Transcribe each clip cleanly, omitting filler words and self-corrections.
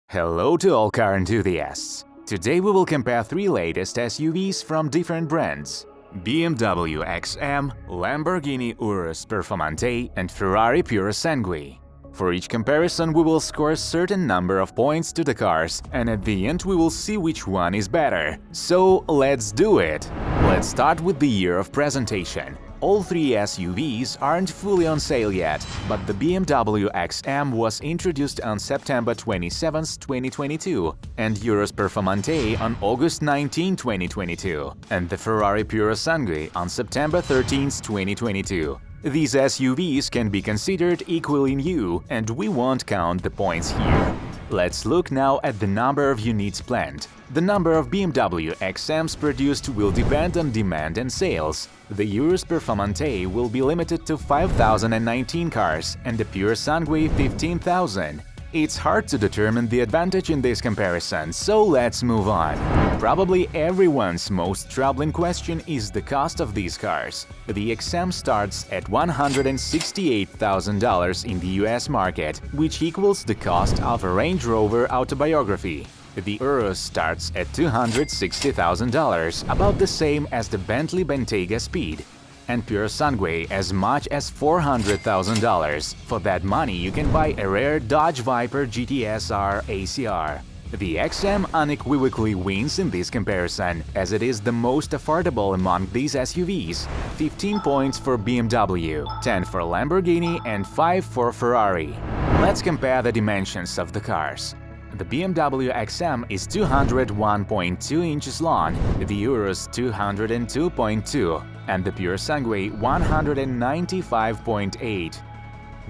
Hello to all car enthusiasts! Today we will compare three latest SUVs from different brands: BMW XM, Lamborghini Urus Performante and Ferrari Purosangue. For each comparison we will score a certain number of points to the cars, and at the end we will see which one is better. So let's do it! Let's start with the year of presentation. All three SUVs aren't fully on sale yet, but the BMW XM was introduced on September 27, 2022, and Urus Performante on August 19, 2022, and the Ferrari Purosangue on September 13, 2022. These SUVs can be considered equally new, and we won't count the points here. Let's look now at the number of units planned. The number of BMW XMs produced will depend on demand and sales. The Urus Performante will be limited to 5,019 cars and the Purosangue 15,000. It's hard to determine the advantage in this comparison, so let's move on. Probably everyone's most troubling question is the cost of these cars. The XM starts at $168,000 in the US market, which equals the cost of a Range Rover Autobiography. The Urus starts at $260,000, about the same as the Bentley Bentayga Speed, and Purosangue as much as $400,000. For that money you can buy a rare Dodge Viper GTS-R ACR. The XM unequivocally wins in this comparison, as it is the most affordable among these SUVs. 15 points for BMW, 10 for Lamborghini and 5 for Ferrari. Let's compare the dimensions of the cars. The BMW XM is 201.2 inches long, the Urus 202.2, and the Purosangue 195.8.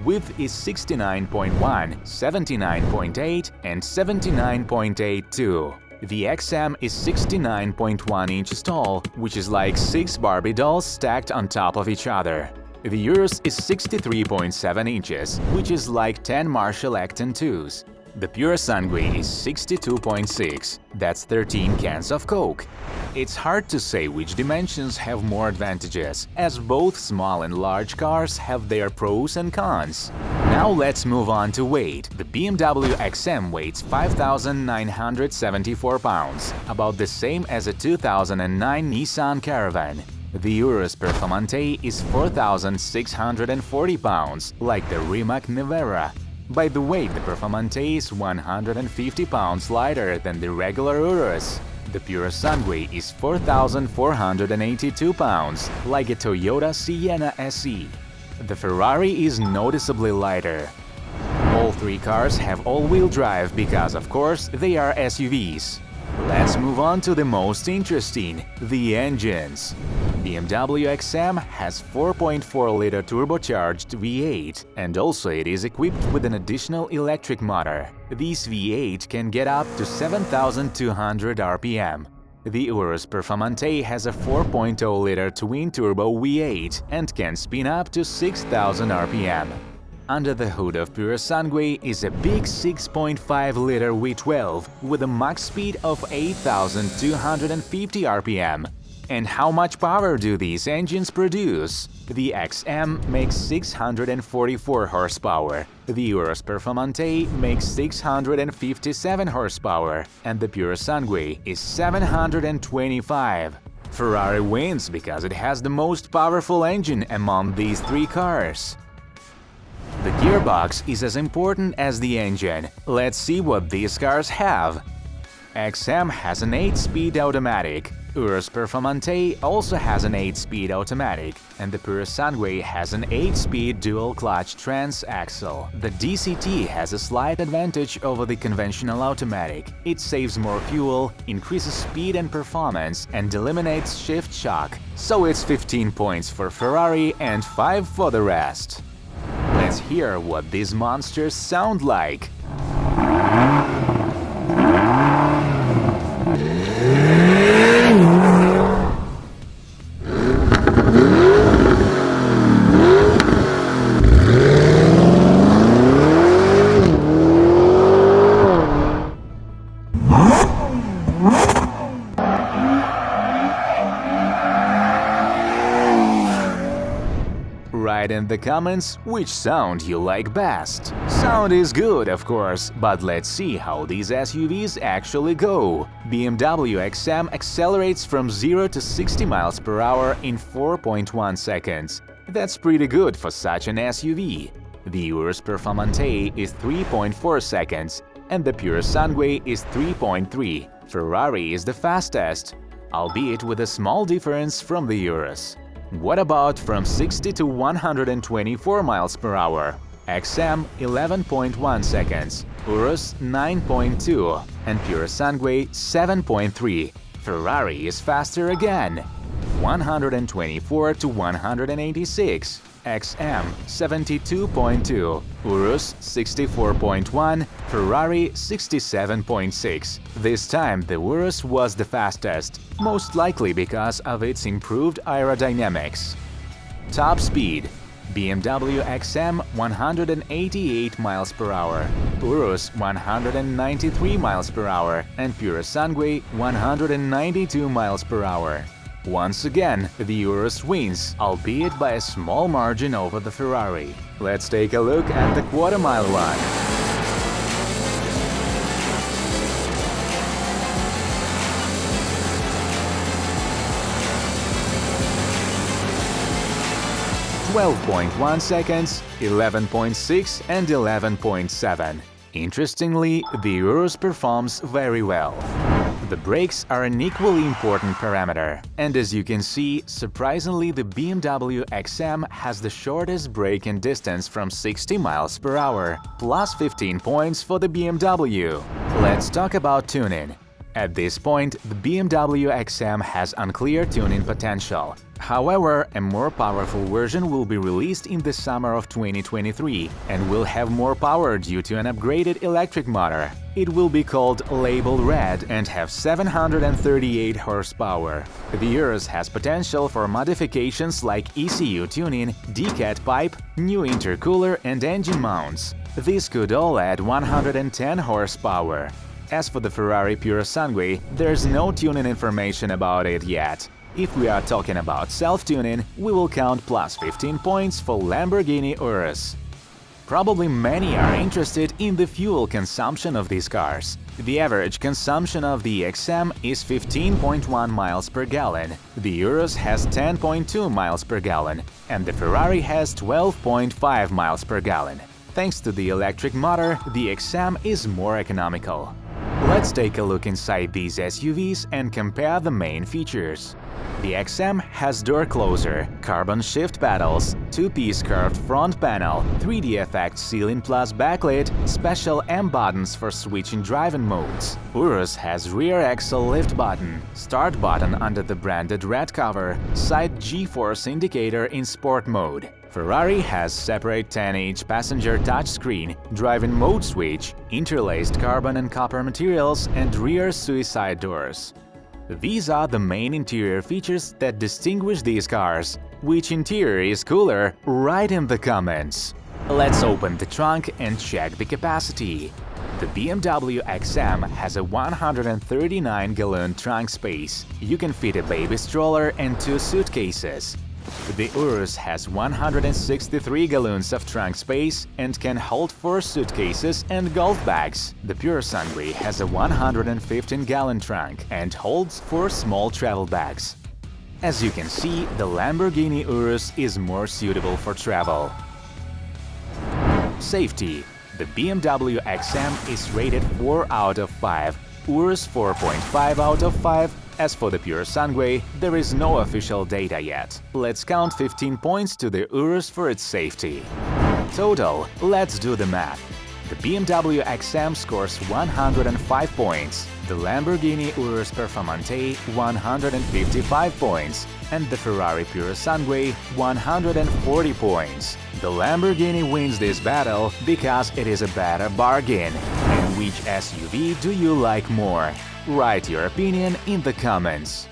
Width is 69.1, 79.8 and 79.82. The XM is 69.1 inches tall, which is like 6 Barbie dolls stacked on top of each other. The Urus is 63.7 inches, which is like 10 Marshall Acton 2s. The Purosangue is 62.6, that's 13 cans of Coke. It's hard to say which dimensions have more advantages, as both small and large cars have their pros and cons. Now let's move on to weight. The BMW XM weighs 5,974 pounds, about the same as a 2009 Nissan Caravan. The Urus Performante is 4,640 pounds, like the Rimac Nevera. By the way, the Performante is 150 pounds lighter than the regular Urus. The Purosangue is 4,482 pounds, like a Toyota Sienna SE. The Ferrari is noticeably lighter. All three cars have all-wheel drive because, of course, they are SUVs. Let's move on to the most interesting, the engines. BMW XM has 4.4-liter turbocharged V8, and also it is equipped with an additional electric motor. This V8 can get up to 7,200 RPM. The Urus Performante has a 4.0-liter twin-turbo V8 and can spin up to 6,000 RPM. Under the hood of Purosangue is a big 6.5-liter V12 with a max speed of 8,250 RPM. And how much power do these engines produce? The XM makes 644 horsepower, the Urus Performante makes 657 horsepower, and the Purosangue is 725. Ferrari wins because it has the most powerful engine among these three cars. The gearbox is as important as the engine. Let's see what these cars have. XM has an 8-speed automatic. Urus Performante also has an 8-speed automatic, and the Purosangue has an 8-speed dual-clutch transaxle. The DCT has a slight advantage over the conventional automatic. It saves more fuel, increases speed and performance, and eliminates shift shock. So it's 15 points for Ferrari and 5 for the rest. Let's hear what these monsters sound like. write in the comments which sound you like best. Sound is good, of course, but let's see how these SUVs actually go. BMW XM accelerates from 0 to 60 miles per hour in 4.1 seconds. That's pretty good for such an SUV. The Urus Performante is 3.4 seconds, and the Purosangue is 3.3. Ferrari is the fastest, albeit with a small difference from the Urus. What about from 60 to 124 miles per hour? XM 11.1 seconds, Urus 9.2, and Purosangue 7.3. Ferrari is faster again. 124 to 186. XM 72.2, Urus 64.1, Ferrari 67.6. This time the Urus was the fastest, most likely because of its improved aerodynamics. Top speed: BMW XM 188 miles per hour, Urus 193 miles per hour, and Purosangue 192 miles per hour. Once again, the Urus wins, albeit by a small margin over the Ferrari. Let's take a look at the quarter-mile run. (12.1 seconds, 11.6 and 11.7). Interestingly, the Urus performs very well. The brakes are an equally important parameter, and as you can see, surprisingly the BMW XM has the shortest braking distance from 60 miles per hour, plus 15 points for the BMW. Let's talk about tuning. At this point, the BMW XM has unclear tuning potential. However, a more powerful version will be released in the summer of 2023 and will have more power due to an upgraded electric motor. It will be called Label Red and have 738 horsepower. The Urus has potential for modifications like ECU tuning, decat pipe, new intercooler and engine mounts. These could all add 110 horsepower. As for the Ferrari Purosangue, there's no tuning information about it yet. If we are talking about self-tuning, we will count plus 15 points for Lamborghini Urus. Probably many are interested in the fuel consumption of these cars. The average consumption of the XM is 15.1 miles per gallon, the Urus has 10.2 miles per gallon, and the Ferrari has 12.5 miles per gallon. Thanks to the electric motor, the XM is more economical. Let's take a look inside these SUVs and compare the main features. The XM has door closer, carbon shift pedals, two-piece curved front panel, 3D effect ceiling plus backlit, special M buttons for switching driving modes. Urus has rear axle lift button, start button under the branded red cover, side G-force indicator in sport mode. Ferrari has separate 10-inch passenger touchscreen, driving mode switch, interlaced carbon and copper materials, and rear suicide doors. These are the main interior features that distinguish these cars. Which interior is cooler? Write in the comments. Let's open the trunk and check the capacity. The BMW XM has a 139-gallon trunk space. You can fit a baby stroller and 2 suitcases. The Urus has 163 gallons of trunk space and can hold 4 suitcases and golf bags. The Purosangue has a 115-gallon trunk and holds 4 small travel bags. As you can see, the Lamborghini Urus is more suitable for travel. Safety. The BMW XM is rated 4 out of 5, Urus 4.5 out of 5. As for the Purosangue, there is no official data yet. Let's count 15 points to the Urus for its safety. Total, let's do the math. The BMW XM scores 105 points, the Lamborghini Urus Performante 155 points, and the Ferrari Purosangue 140 points. The Lamborghini wins this battle because it is a better bargain. And which SUV do you like more? Write your opinion in the comments.